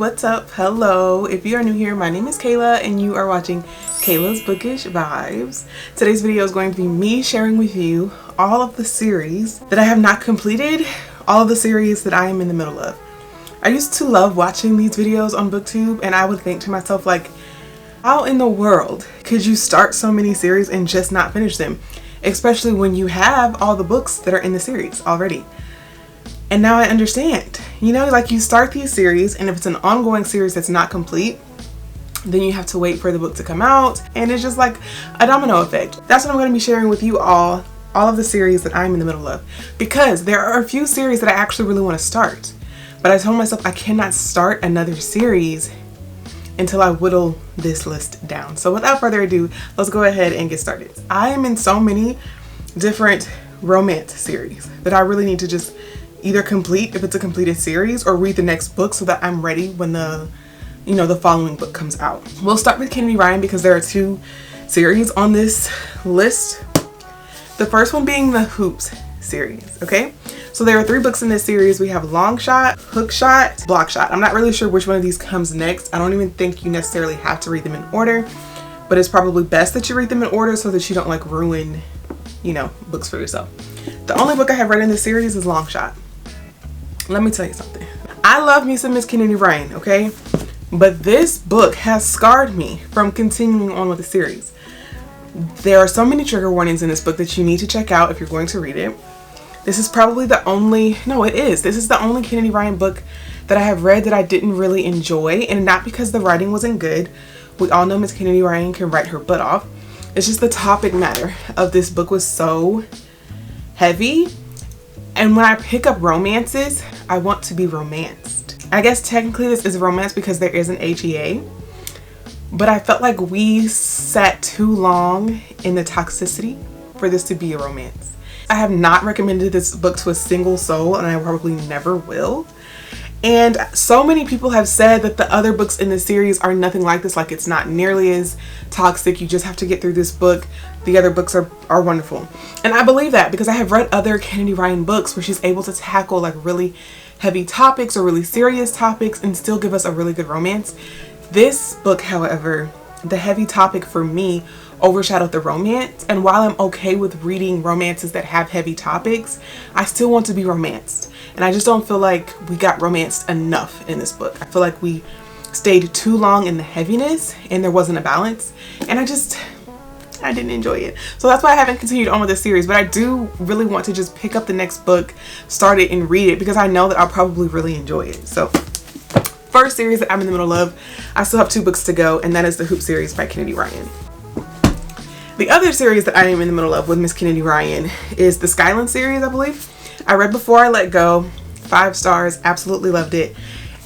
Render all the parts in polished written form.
what's up? Hello. If you are new here, my name is Kayla and you are watching Kayla's Bookish Vibes. Today's video is going to be me sharing with you all of the series that I have not completed, all of the series that I am in the middle of. I used to love watching these videos on BookTube and I would think to myself like, how in the world could you start so many series and just not finish them? Especially when you have all the books that are in the series already. And now I understand, you know, like you start these series and if it's an ongoing series that's not complete, then you have to wait for the book to come out and it's just like a domino effect. That's what I'm going to be sharing with you all of the series that I'm in the middle of, because there are a few series that I actually really want to start. But I told myself I cannot start another series until I whittle this list down. So without further ado, let's go ahead and get started. I am in so many different romance series that I really need to just either complete if it's a completed series or read the next book so that I'm ready when the following book comes out. We'll start with Kindred Curse because there are two series on this list. The first one being the Hoops series, okay? So there are 3 books in this series. We have Long Shot, Hook Shot, Block Shot. I'm not really sure which one of these comes next. I don't even think you necessarily have to read them in order, but it's probably best that you read them in order so that you don't like ruin, books for yourself. The only book I have read in this series is Long Shot. Let me tell you something. I love me some Miss Kindred Curse, okay? But this book has scarred me from continuing on with the series. There are so many trigger warnings in this book that you need to check out if you're going to read it. This is probably the only, this is the only Kindred Curse book that I have read that I didn't really enjoy, and not because the writing wasn't good. We all know Miss Kindred Curse can write her butt off. It's just the topic matter of this book was so heavy. And when I pick up romances, I want to be romanced. I guess technically this is a romance because there is an HEA, but I felt like we sat too long in the toxicity for this to be a romance. I have not recommended this book to a single soul and I probably never will. And so many people have said that the other books in the series are nothing like this, like it's not nearly as toxic. You just have to get through this book. The other books are wonderful. And I believe that because I have read other Kindred Curse books where she's able to tackle like really heavy topics or really serious topics and still give us a really good romance. This book, however, the heavy topic for me overshadowed the romance. And while I'm okay with reading romances that have heavy topics, I still want to be romanced. And I just don't feel like we got romanced enough in this book. I feel like we stayed too long in the heaviness and there wasn't a balance. And I didn't enjoy it. So that's why I haven't continued on with this series. But I do really want to just pick up the next book, start it, and read it because I know that I'll probably really enjoy it. So first series that I'm in the middle of, I still have 2 books to go, and that is the Hoop series by Kindred Curse. The other series that I am in the middle of with Miss Kindred Curse is the Skyland series, I believe. I read Before I Let Go, 5 stars, absolutely loved it.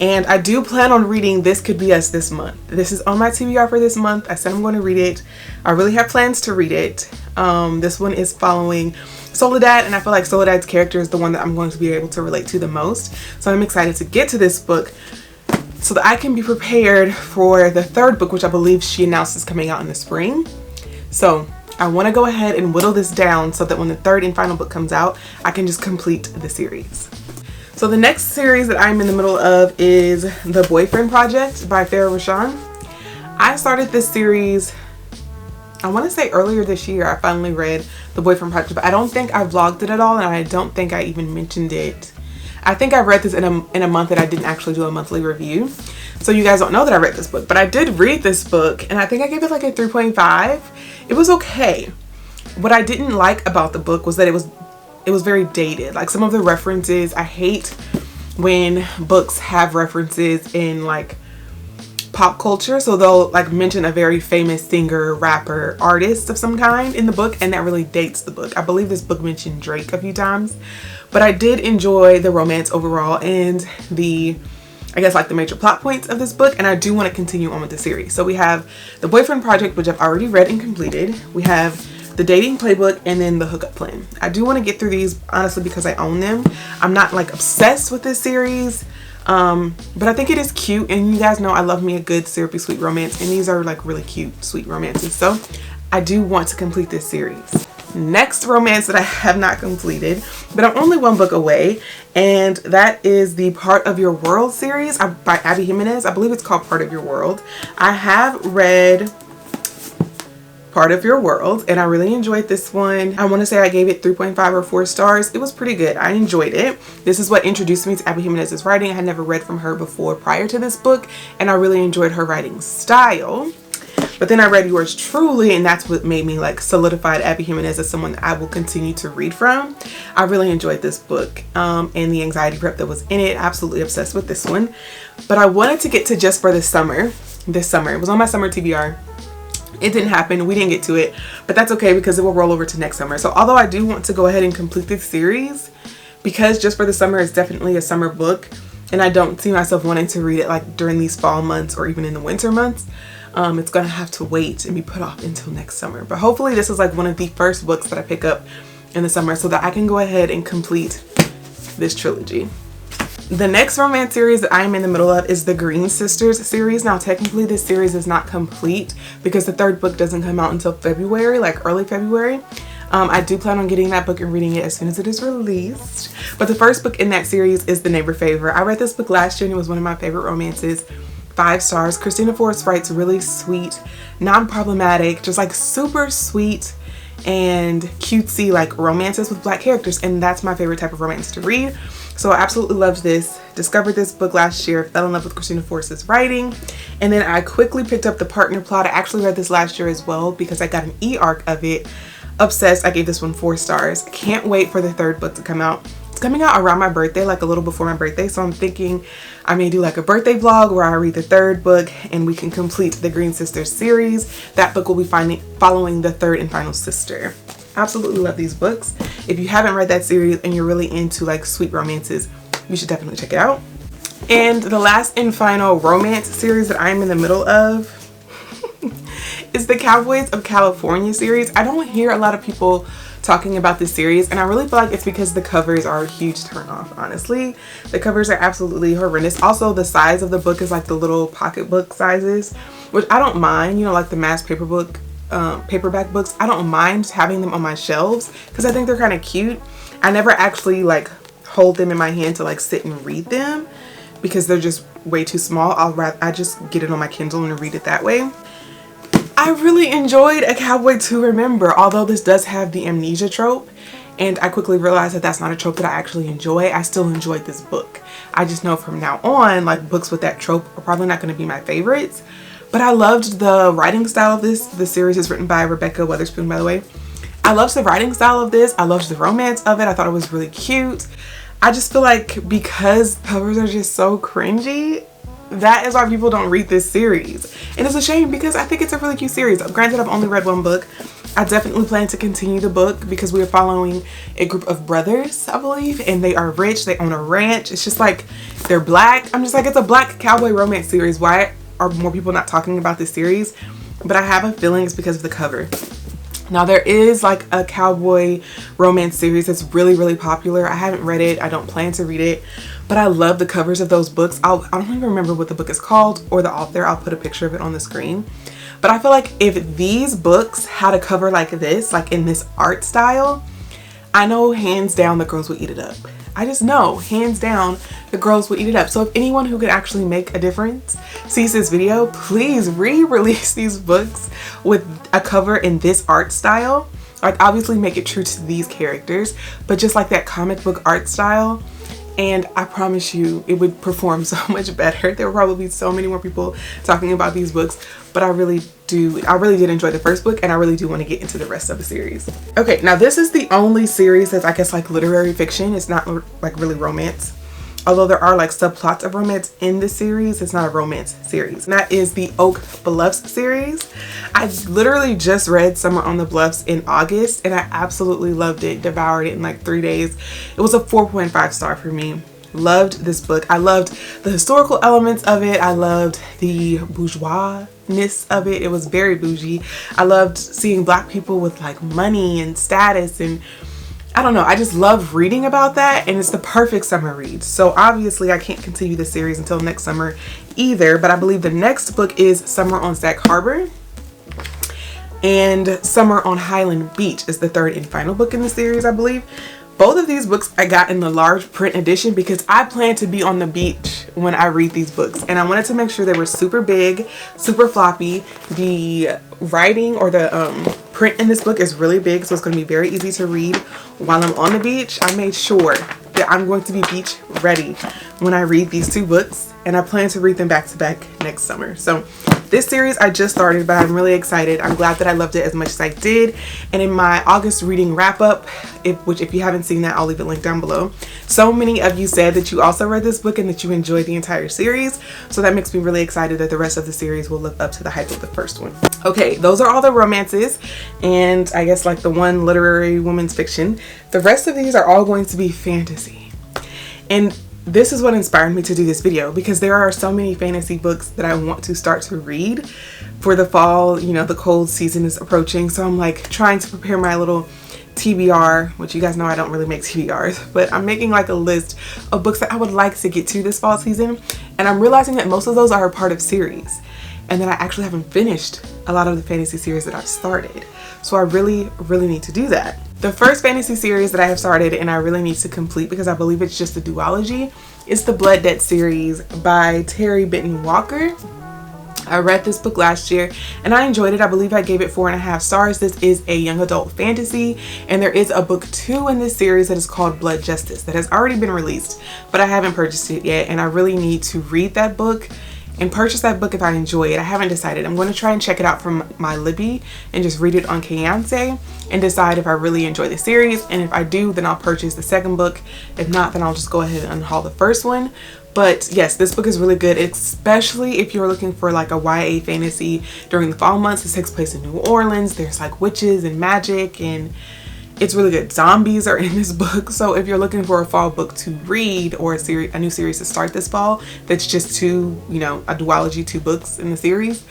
And I do plan on reading This Could Be Us this month. This is on my TBR for this month. I said I'm going to read it. I really have plans to read it. This one is following Soledad, and I feel like Soledad's character is the one that I'm going to be able to relate to the most. So I'm excited to get to this book so that I can be prepared for the 3rd book, which I believe she announced is coming out in the spring. So I want to go ahead and whittle this down so that when the 3rd and final book comes out, I can just complete the series. So the next series that I'm in the middle of is The Boyfriend Project by Farrah Rashan. I started this series, I want to say earlier this year. I finally read The Boyfriend Project, but I don't think I vlogged it at all, and I don't think I even mentioned it. I think I read this in a month that I didn't actually do a monthly review. So you guys don't know that I read this book, but I did read this book, and I think I gave it like a 3.5. It was okay. What I didn't like about the book was that it was very dated. Like some of the references, I hate when books have references in like pop culture. So they'll like mention a very famous singer, rapper, artist of some kind in the book, and that really dates the book. I believe this book mentioned Drake a few times, but I did enjoy the romance overall and the major plot points of this book, and I do want to continue on with the series. So we have The Boyfriend Project, which I've already read and completed. We have The Dating Playbook, and then The Hookup Plan. I do want to get through these honestly because I own them. I'm not like obsessed with this series, but I think it is cute, and you guys know I love me a good syrupy sweet romance, and these are like really cute sweet romances. So I do want to complete this series. next romance that I have not completed, but I'm only one book away, and that is the Part of Your World series by Abby Jimenez. I believe it's called Part of Your World. I have read Part of Your World and I really enjoyed this one. I want to say I gave it 3.5 or 4 stars. It was pretty good. I enjoyed it. This is what introduced me to Abby Jimenez's writing. I had never read from her before prior to this book, and I really enjoyed her writing style. But then I read Yours Truly, and that's what made me like solidified Abby Jimenez as someone that I will continue to read from. I really enjoyed this book and the anxiety prep that was in it. Absolutely obsessed with this one. But I wanted to get to Just for the Summer this summer. It was on my summer TBR. It didn't happen. We didn't get to it, but that's okay because it will roll over to next summer. So although I do want to go ahead and complete this series, because Just for the Summer is definitely a summer book, and I don't see myself wanting to read it like during these fall months or even in the winter months, it's gonna have to wait and be put off until next summer. But hopefully this is like one of the first books that I pick up in the summer so that I can go ahead and complete this trilogy. The next romance series that I'm in the middle of is the Green Sisters series. Now technically this series is not complete because the third book doesn't come out until February, like early February. I do plan on getting that book and reading it as soon as it is released. But the first book in that series is The Neighbor Favor. I read this book last year and it was one of my favorite romances. 5 stars. Christina Forrest writes really sweet, non-problematic, just like super sweet and cutesy like romances with Black characters, and that's my favorite type of romance to read. So I absolutely loved this. Discovered this book last year, fell in love with Christina Forrest's writing, and then I quickly picked up The Partner Plot. I actually read this last year as well because I got an e-arc of it. Obsessed. I gave this one 4 stars. Can't wait for the third book to come out. It's coming out around my birthday, like a little before my birthday, so I'm thinking I may do like a birthday vlog where I read the third book and we can complete the Green Sisters series. That book will be following the third and final sister. Absolutely love these books. If you haven't read that series and you're really into like sweet romances, you should definitely check it out. And the last and final romance series that I'm in the middle of is the Cowboys of California series. I don't hear a lot of people talking about this series, and I really feel like it's because the covers are a huge turn off. Honestly, the covers are absolutely horrendous. Also, the size of the book is like the little pocketbook sizes, which I don't mind, you know, like the mass paperback books. I don't mind having them on my shelves because I think they're kind of cute. I never actually like hold them in my hand to like sit and read them because they're just way too small. I just get it on my Kindle and read it that way. I really enjoyed A Cowboy to Remember, although this does have the amnesia trope, and I quickly realized that that's not a trope that I actually enjoy. I still enjoyed this book. I just know from now on, like, books with that trope are probably not going to be my favorites, but I loved the writing style of this. The series is written by Rebecca Weatherspoon, by the way. I loved the writing style of this. I loved the romance of it. I thought it was really cute. I just feel like because covers are just so cringy, that is why people don't read this series, and it's a shame because I think it's a really cute series. Granted, I've only read one book. I definitely plan to continue the book because we are following a group of brothers, I believe, and they are rich. They own a ranch. It's just like they're Black. I'm just like, it's a Black cowboy romance series. Why are more people not talking about this series? But I have a feeling it's because of the cover. Now there is like a cowboy romance series that's really, really popular. I haven't read it. I don't plan to read it, but I love the covers of those books. I don't even remember what the book is called or the author. I'll put a picture of it on the screen. But I feel like if these books had a cover like this, like in this art style, I know hands down the girls would eat it up. I just know hands down the girls would eat it up. So if anyone who could actually make a difference sees this video, please re-release these books with a cover in this art style. Like, obviously make it true to these characters, but just like that comic book art style. And I promise you it would perform so much better. There will probably be so many more people talking about these books, but I really did enjoy the first book, and I really do want to get into the rest of the series. Okay, now this is the only series that's, I guess, like literary fiction. It's not like really romance. Although there are like subplots of romance in this series, it's not a romance series. And that is the Bluffs series. I literally just read Summer on the Bluffs in August, and I absolutely loved it. Devoured it in like 3 days. It was a 4.5 star for me. Loved this book. I loved the historical elements of it. I loved the bourgeoisness of it. It was very bougie. I loved seeing Black people with like money and status, and I don't know, I just love reading about that, and it's the perfect summer read. So obviously I can't continue the series until next summer either, but I believe the next book is Summer on Sag Harbor. and Summer on Highland Beach is the third and final book in the series, I believe. Both of these books I got in the large print edition because I plan to be on the beach when I read these books, and I wanted to make sure they were super big, super floppy. The writing or the print in this book is really big, so it's going to be very easy to read while I'm on the beach. I made sure that I'm going to be beach ready when I read these two books, and I plan to read them back to back next summer. So this series I just started, but I'm really excited. I'm glad that I loved it as much as I did. And in my August reading wrap up, which if you haven't seen that, I'll leave a link down below. So many of you said that you also read this book and that you enjoyed the entire series. So that makes me really excited that the rest of the series will live up to the hype of the first one. Okay, those are all the romances and I guess like the one literary women's fiction. The rest of these are all going to be fantasy. And this is what inspired me to do this video, because there are so many fantasy books that I want to start to read for the fall. You know, the cold season is approaching, so I'm like trying to prepare my little TBR, which you guys know I don't really make TBRs, but I'm making like a list of books that I would like to get to this fall season, and I'm realizing that most of those are a part of series and that I actually haven't finished a lot of the fantasy series that I've started. So I really need to do that. The first fantasy series that I have started and I really need to complete, because I believe it's just a duology, is the Blood Debt series by Terry Benton Walker. I read this book last year and I enjoyed it. I believe I gave it 4.5 stars. This is a young adult fantasy, and there is a book 2 in this series that is called Blood Justice that has already been released, but I haven't purchased it yet, and I really need to read that book and purchase that book if I enjoy it. I haven't decided. I'm going to try and check it out from my Libby and just read it on Kayance and decide if I really enjoy the series, and if I do, then I'll purchase the second book. If not, then I'll just go ahead and unhaul the first one. But yes, this book is really good, especially if you're looking for like a YA fantasy during the fall months. It takes place in New Orleans. There's like witches and magic, and it's really good. Zombies are in this book. So if you're looking for a fall book to read, or a new series to start this fall that's just two, you know, a duology, 2 books in the series,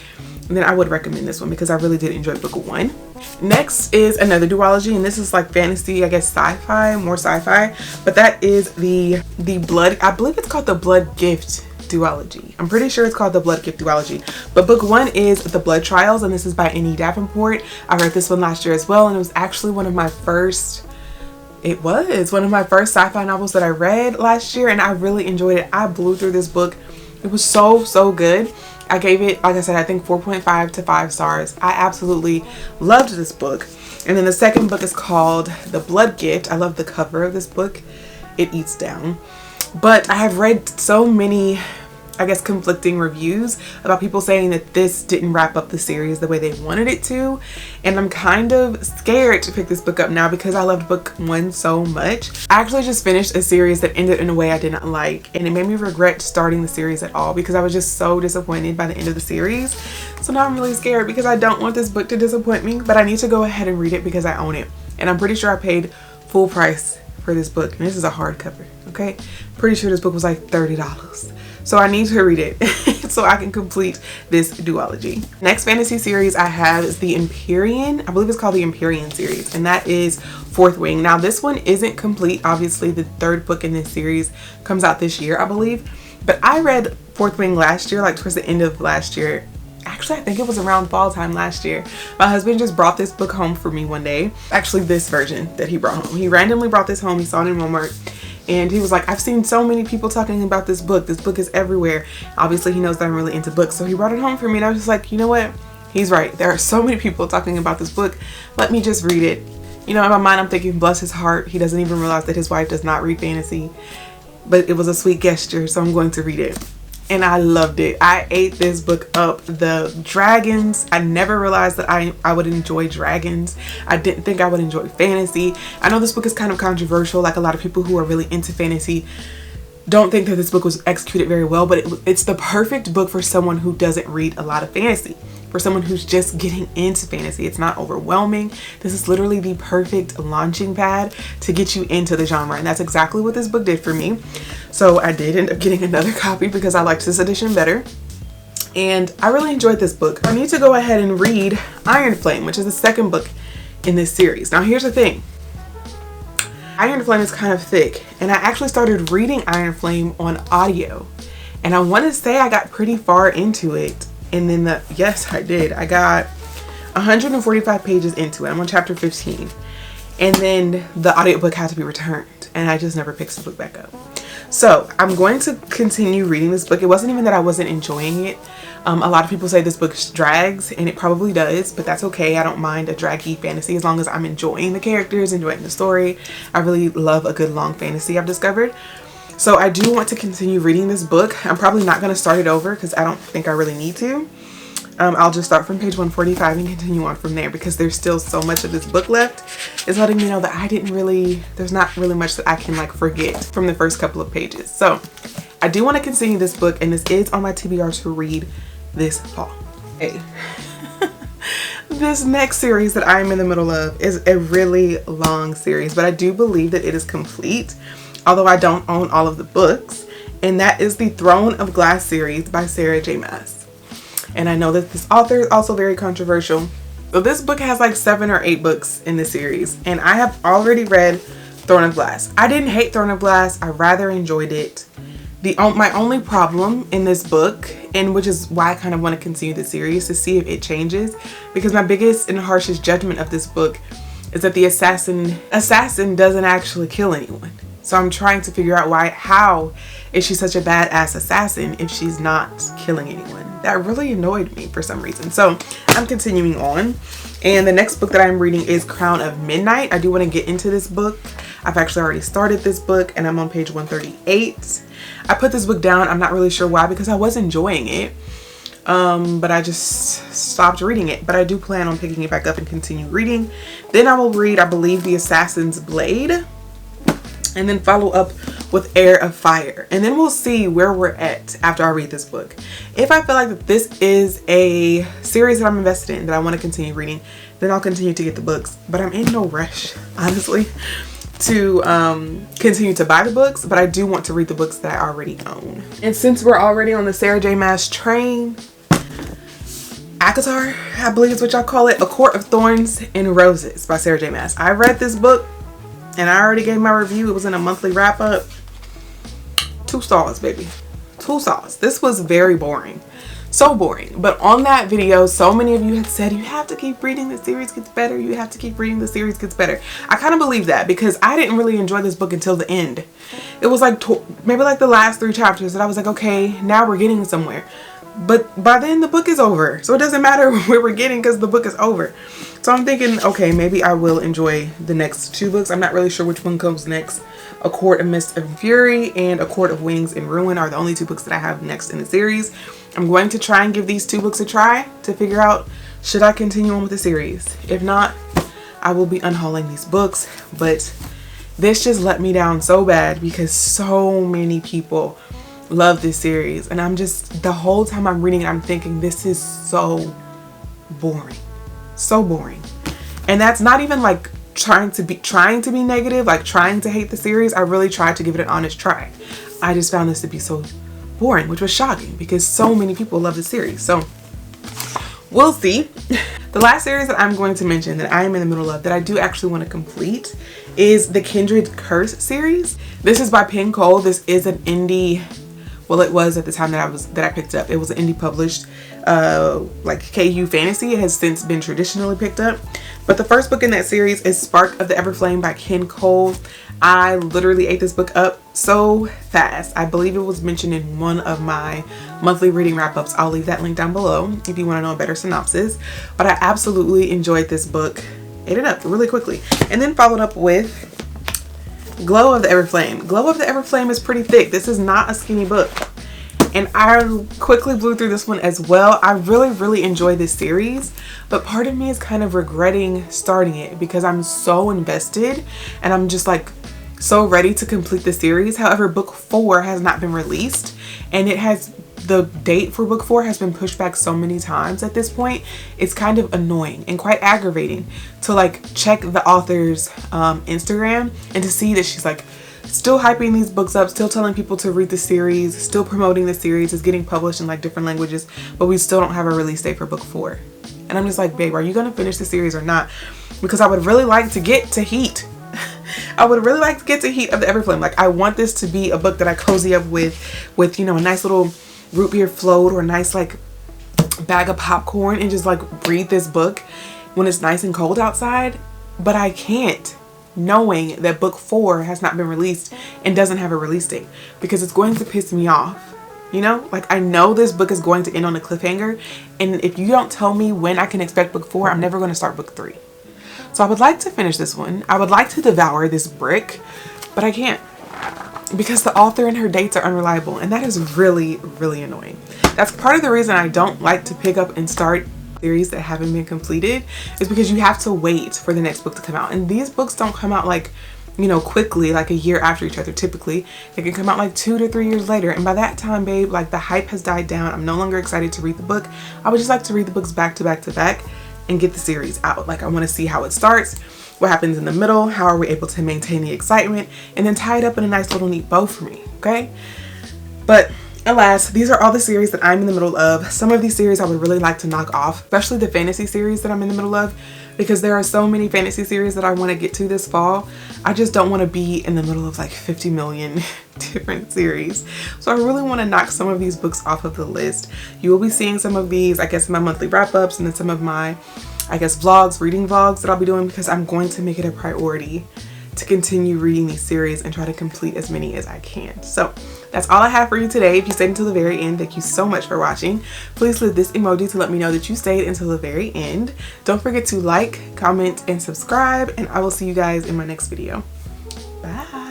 then I would recommend this one because I really did enjoy book 1. Next is another duology, and this is like fantasy, I guess sci-fi, more sci-fi, but that is the Blood, I believe it's called the Blood Gift duology. I'm pretty sure it's called the Blood Gift duology, but book 1 is The Blood Trials, and this is by N.E. Davenport. I read this one last year as well, and it was actually one of my first sci-fi novels that I read last year, and I really enjoyed it. I blew through this book. It was so good. I gave it, like I said, I think 4.5 to 5 stars. I absolutely loved this book. And then the second book is called The Blood Gift. I love the cover of this book. It eats down. But I have read so many, I guess, conflicting reviews about people saying that this didn't wrap up the series the way they wanted it to, and I'm kind of scared to pick this book up now because I loved book 1 so much. I actually just finished a series that ended in a way I did not like, and it made me regret starting the series at all because I was just so disappointed by the end of the series. So now I'm really scared because I don't want this book to disappoint me, but I need to go ahead and read it because I own it, and I'm pretty sure I paid full price for this book, and this is a hardcover. Okay, pretty sure this book was like $30. So I need to read it so I can complete this duology. Next fantasy series I have is the Empyrean. I believe it's called the Empyrean series, and that is Fourth Wing. Now this one isn't complete. Obviously the third book in this series comes out this year, I believe. But I read Fourth Wing last year, like towards the end of last year. Actually, I think it was around fall time last year. My husband just brought this book home for me one day. Actually, this version that he brought home. He randomly brought this home. He saw it in Walmart. And he was like, I've seen so many people talking about this book. This book is everywhere. Obviously, he knows that I'm really into books. So he brought it home for me. And I was just like, you know what? He's right. There are so many people talking about this book. Let me just read it. You know, in my mind, I'm thinking, bless his heart. He doesn't even realize that his wife does not read fantasy. But it was a sweet gesture. So I'm going to read it. And I loved it. I ate this book up. The dragons, I never realized that I would enjoy dragons. I didn't think I would enjoy fantasy. I know this book is kind of controversial. Like a lot of people who are really into fantasy don't think that this book was executed very well, but it's the perfect book for someone who doesn't read a lot of fantasy. For someone who's just getting into fantasy. It's not overwhelming. This is literally the perfect launching pad to get you into the genre, and that's exactly what this book did for me. So I did end up getting another copy because I liked this edition better, and I really enjoyed this book. I need to go ahead and read Iron Flame, which is the second book in this series. Now here's the thing. Iron Flame is kind of thick, and I actually started reading Iron Flame on audio, and I want to say I got pretty far into it. And then yes, I did. I got 145 pages into it. I'm on chapter 15. And then the audiobook had to be returned, and I just never picked the book back up. So I'm going to continue reading this book. It wasn't even that I wasn't enjoying it. A lot of people say this book drags, and it probably does, but that's okay. I don't mind a draggy fantasy as long as I'm enjoying the characters, enjoying the story. I really love a good long fantasy, I've discovered. So I do want to continue reading this book. I'm probably not going to start it over because I don't think I really need to. I'll just start from page 145 and continue on from there because there's still so much of this book left. It's letting me know that there's not really much that I can like forget from the first couple of pages. So I do want to continue this book, and this is on my TBR to read this fall. Hey. This next series that I'm in the middle of is a really long series, but I do believe that it is complete, although I don't own all of the books, and that is the Throne of Glass series by Sarah J. Maas. And I know that this author is also very controversial. So this book has like 7 or 8 books in the series, and I have already read Throne of Glass. I didn't hate Throne of Glass. I rather enjoyed it. My only problem in this book, and which is why I kind of want to continue the series to see if it changes, because my biggest and harshest judgment of this book is that the assassin doesn't actually kill anyone. So I'm trying to figure out how is she such a badass assassin if she's not killing anyone. That really annoyed me for some reason. So I'm continuing on. And the next book that I'm reading is Crown of Midnight. I do want to get into this book. I've actually already started this book, and I'm on page 138. I put this book down. I'm not really sure why, because I was enjoying it. But I just stopped reading it. But I do plan on picking it back up and continue reading. Then I will read, I believe, The Assassin's Blade, and then follow up with Heir of Fire. And then we'll see where we're at after I read this book. If I feel like that this is a series that I'm invested in, that I want to continue reading, then I'll continue to get the books. But I'm in no rush, honestly, to continue to buy the books. But I do want to read the books that I already own. And since we're already on the Sarah J. Maas train, ACOTAR, I believe is what y'all call it, A Court of Thorns and Roses by Sarah J. Maas. I read this book, and I already gave my review. It was in a monthly wrap up. 2 stars, baby. 2 stars. This was very boring. So boring. But on that video, so many of you had said, you have to keep reading, the series gets better. You have to keep reading, the series gets better. I kind of believe that because I didn't really enjoy this book until the end. It was like maybe like the last 3 chapters that I was like, okay, now we're getting somewhere. But by then the book is over. So it doesn't matter where we're getting because the book is over. So I'm thinking, okay, maybe I will enjoy the next 2 books. I'm not really sure which one comes next. A Court of Mist and Fury and A Court of Wings and Ruin are the only 2 books that I have next in the series. I'm going to try and give these 2 books a try to figure out, should I continue on with the series? If not, I will be unhauling these books. But this just let me down so bad because so many people love this series. And I'm just, the whole time I'm reading it, I'm thinking, this is so boring. So boring. And that's not even like trying to be negative, like trying to hate the series. I really tried to give it an honest try. I just found this to be so boring, which was shocking because so many people love the series. So we'll see. The last series that I'm going to mention that I am in the middle of that I do actually want to complete is the Kindred Curse series. This is by Penn Cole. This is an indie, well, it was at the time that I picked up. It was an indie published like KU fantasy. It has since been traditionally picked up. But the first book in that series is Spark of the Everflame by Ken Cole. I literally ate this book up so fast. I believe it was mentioned in one of my monthly reading wrap-ups. I'll leave that link down below if you want to know a better synopsis. But I absolutely enjoyed this book. Ate it up really quickly. And then followed up with Glow of the Everflame. Glow of the Everflame is pretty thick. This is not a skinny book. And I quickly blew through this one as well. I really enjoy this series, but part of me is kind of regretting starting it because I'm so invested and I'm just like so ready to complete the series. However, book 4 has not been released, and the date for book 4 has been pushed back so many times at this point. It's kind of annoying and quite aggravating to like check the author's Instagram and to see that she's like still hyping these books up, still telling people to read the series, still promoting the series. It's getting published in like different languages, but we still don't have a release date for book 4. And I'm just like, babe, are you gonna finish the series or not? Because I would really like to get to Heat. I would really like to get to Heat of the Everflame. Like, I want this to be a book that I cozy up with, you know, a nice little root beer float or a nice like bag of popcorn and just like read this book when it's nice and cold outside, but I can't, knowing that book 4 has not been released and doesn't have a release date, because it's going to piss me off. You know, like I know this book is going to end on a cliffhanger, and if you don't tell me when I can expect book 4, I'm never going to start book 3. So I would like to finish this one. I would like to devour this brick, but I can't, because the author and her dates are unreliable, and that is really, really annoying. That's part of the reason I don't like to pick up and start series that haven't been completed, is because you have to wait for the next book to come out. And these books don't come out like, you know, quickly, like a year after each other. Typically they can come out like 2 to 3 years later, and by that time, babe, like the hype has died down. I'm no longer excited to read the book. I would just like to read the books back to back to back and get the series out. Like I want to see how it starts, what happens in the middle, how are we able to maintain the excitement, and then tie it up in a nice little neat bow for me. Okay, but alas, these are all the series that I'm in the middle of. Some of these series I would really like to knock off, especially the fantasy series that I'm in the middle of, because there are so many fantasy series that I want to get to this fall. I just don't want to be in the middle of like 50 million different series. So I really want to knock some of these books off of the list. You will be seeing some of these, I guess, in my monthly wrap-ups, and then some of my, I guess, vlogs, reading vlogs that I'll be doing, because I'm going to make it a priority to continue reading these series and try to complete as many as I can. So that's all I have for you today. If you stayed until the very end, thank you so much for watching. Please leave this emoji to let me know that you stayed until the very end. Don't forget to like, comment, and subscribe, and I will see you guys in my next video. Bye.